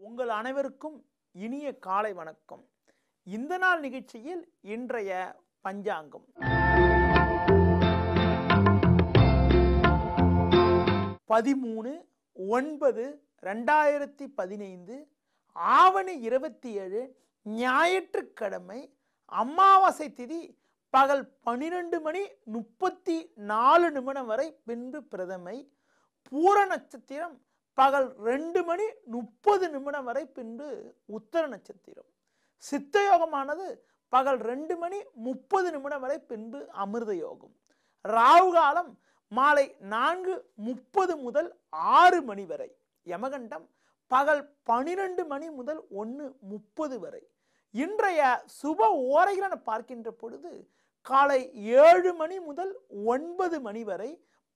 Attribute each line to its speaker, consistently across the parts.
Speaker 1: உங்கள் அனைவருக்கும் இனிய காலை வணக்கம். இந்த நாள் நிகழ்ச்சியில் இன்றைய பஞ்சாங்கம். பதிமூணு 9/2015 ஆவணி 27 ஞாயிற்றுக்கிழமை, அமாவாசை திதி பகல் 12:34 வரை பின்பு பிரதமை, பூர நட்சத்திரம் பகல் 2:30 வரை பின்பு உத்தர நட்சத்திரம், சித்த யோகமானது பகல் 2:30 வரை பின்பு அமிர்த யோகம், ராகு காலம் மாலை 4:30 முதல் 6 மணி வரை, யமகண்டம் பகல் 12 முதல் 1:30 வரை. இன்றைய சுப ஓரைகள் பார்க்கின்ற பொழுது காலை 7 மணி முதல் 9 மணி வரை,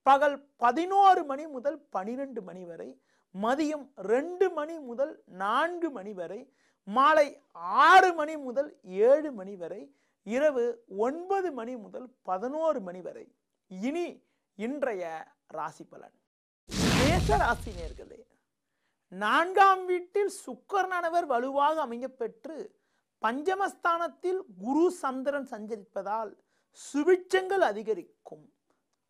Speaker 1: பகல் 11 மணி முதல் 12 மணி வரை, மதியம் 2 மணி முதல் 4 மணி வரை, மாலை 6 மணி முதல் 7 மணி வரை, இரவு 9 மணி முதல் 11 மணி வரை. இனி இன்றைய ராசி பலன். மேஷ ராசி நேயர்களே, 4ஆம் வீட்டில் சுக்கிரனானவர் வலுவாக அமையப்பெற்று பஞ்சமஸ்தானத்தில் குரு சந்திரன் சஞ்சரிப்பதால் சுபிட்சங்கள் அதிகரிக்கும்,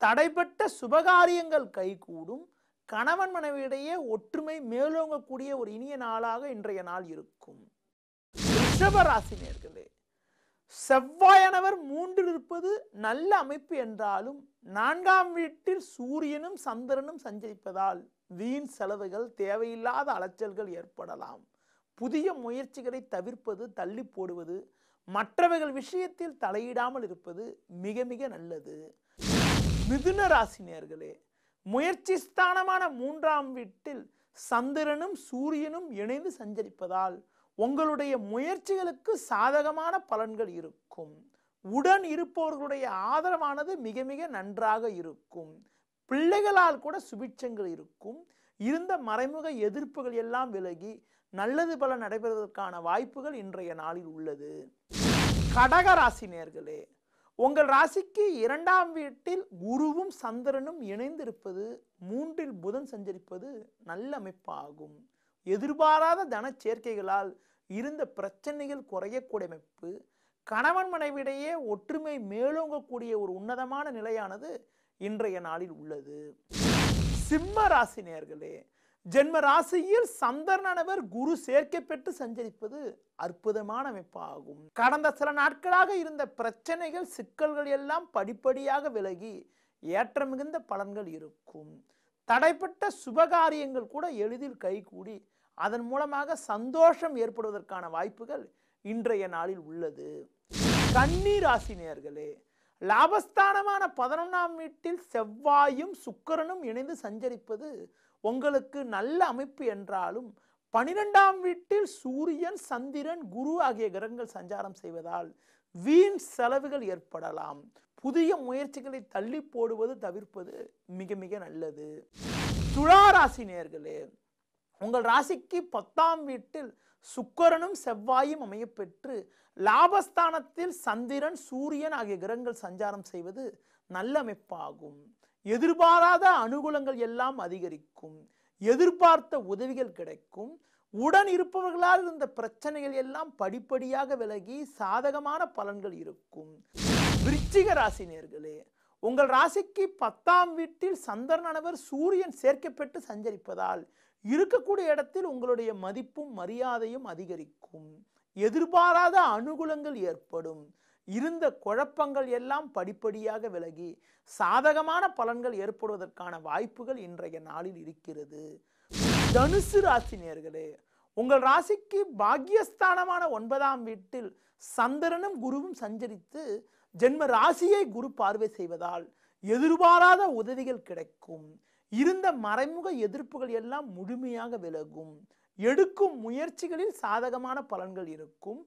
Speaker 1: தடைப்பட்ட சுபகாரியங்கள் கைகூடும், கணவன் மனைவியிடையே ஒற்றுமை மேலோங்கக்கூடிய ஒரு இனிய நாளாக இன்றைய நாள் இருக்கும். ரிஷப ராசி நேயர்களே, செவ்வாயானவர் 3 இருப்பது நல்ல அமைப்பு என்றாலும் 4ஆம் வீட்டில் சூரியனும் சந்திரனும் சஞ்சரிப்பதால் வீண் செலவுகள், தேவையில்லாத அலைச்சல்கள் ஏற்படலாம். புதிய முயற்சிகளை தவிர்ப்பது, தள்ளி போடுவது, மற்றவர்கள் விஷயத்தில் தலையிடாமல் இருப்பது மிக மிக நல்லது. மிதுன ராசி நேயர்களே, முயற்சி ஸ்தானமான 3ஆம் வீட்டில் சந்திரனும் சூரியனும் இணைந்து சஞ்சரிப்பதால் உங்களுடைய முயற்சிகளுக்கு சாதகமான பலன்கள் இருக்கும். உடன் இருப்பவர்களுடைய ஆதரவானது மிக மிக நன்றாக இருக்கும். பிள்ளைகளால் கூட சுபிட்சங்கள் இருக்கும். இருந்த மறைமுக எதிர்ப்புகள் எல்லாம் விலகி நல்லது பல நடைபெறுவதற்கான வாய்ப்புகள் இன்றைய நாளில் உள்ளது. கடக ராசி நேயர்களே, உங்கள் ராசிக்கு 2ஆம் வீட்டில் குருவும் சந்திரனும் இணைந்திருப்பது, 3இல் புதன் சஞ்சரிப்பது நல்ல அமைப்பாகும். எதிர்பாராத தன சேர்க்கைகளால் இருந்த பிரச்சனைகள் குறையக்கூடிய அமைப்பு, கணவன் மனைவிடையே ஒற்றுமை மேலோங்கக்கூடிய ஒரு உன்னதமான நிலையானது இன்றைய நாளில் உள்ளது. சிம்ம ராசி நேயர்களே, ஜென்ம ராசியில் சந்திரனானவர் குரு சேர்க்கை பெற்று சஞ்சரிப்பது அற்புதமான அமைப்பாகும். கடந்த சில நாட்களாக இருந்த பிரச்சனைகள், சிக்கல்கள் எல்லாம் படிப்படியாக விலகி ஏற்ற மிகுந்த பலன்கள் இருக்கும். தடைப்பட்ட சுபகாரியங்கள் கூட எளிதில் கைகூடி அதன் மூலமாக சந்தோஷம் ஏற்படுவதற்கான வாய்ப்புகள் இன்றைய நாளில் உள்ளது. கன்னி ராசி நேயர்களே, லாபஸ்தானமான 11ஆம் வீட்டில் செவ்வாயும் சுக்கிரனும் இணைந்து சஞ்சரிப்பது உங்களுக்கு நல்ல அமைப்பு என்றாலும் 12ஆம் வீட்டில் சூரியன், சந்திரன், குரு ஆகிய கிரகங்கள் சஞ்சாரம் செய்வதால் வீண் செலவுகள் ஏற்படலாம். புதிய முயற்சிகளை தள்ளி போடுவது, தவிர்ப்பது மிக மிக நல்லது. துலா ராசி நேயர்களே, உங்கள் ராசிக்கு 10ஆம் வீட்டில் சுக்கிரனும் செவ்வாயும் அமையப்பெற்று லாபஸ்தானத்தில் சந்திரன், சூரியன் ஆகிய கிரகங்கள் சஞ்சாரம் செய்வது நல்ல அமைப்பாகும். எதிர்பாராத அனுகூலங்கள் எல்லாம் அதிகரிக்கும். எதிர்பார்த்த உதவிகள் கிடைக்கும். உடன் இருப்பவர்களால் இருந்த பிரச்சனைகள் எல்லாம் படிப்படியாக விலகி சாதகமான பலன்கள் இருக்கும். விருச்சிக ராசி நேயர்களே, உங்கள் ராசிக்கு 10ஆம் வீட்டில் சந்திரனானவர் சூரியன் சேர்க்கை பெற்று சஞ்சரிப்பதால் இருக்கக்கூடிய இடத்தில் உங்களுடைய மதிப்பும் மரியாதையும் அதிகரிக்கும். எதிர்பாராத அனுகூலங்கள் ஏற்படும். இருந்த குழப்பங்கள் எல்லாம் படிப்படியாக விலகி சாதகமான பலன்கள் ஏற்படுவதற்கான வாய்ப்புகள் இன்றைய நாளில் இருக்கிறது. தனுசு ராசி நேயர்களே, உங்கள் ராசிக்கு பாக்கியஸ்தானமான 9ஆம் வீட்டில் சந்திரனும் குருவும் சஞ்சரித்து ஜென்ம ராசியை குரு பார்வை செய்வதால் எதிர்பாராத உதவிகள் கிடைக்கும். இருந்த மறைமுக எதிர்ப்புகள் எல்லாம் முழுமையாக விலகும். எடுக்கும் முயற்சிகளில் சாதகமான பலன்கள் இருக்கும்.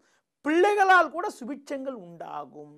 Speaker 1: பிள்ளைகளால் கூட சுபிட்சங்கள் உண்டாகும்.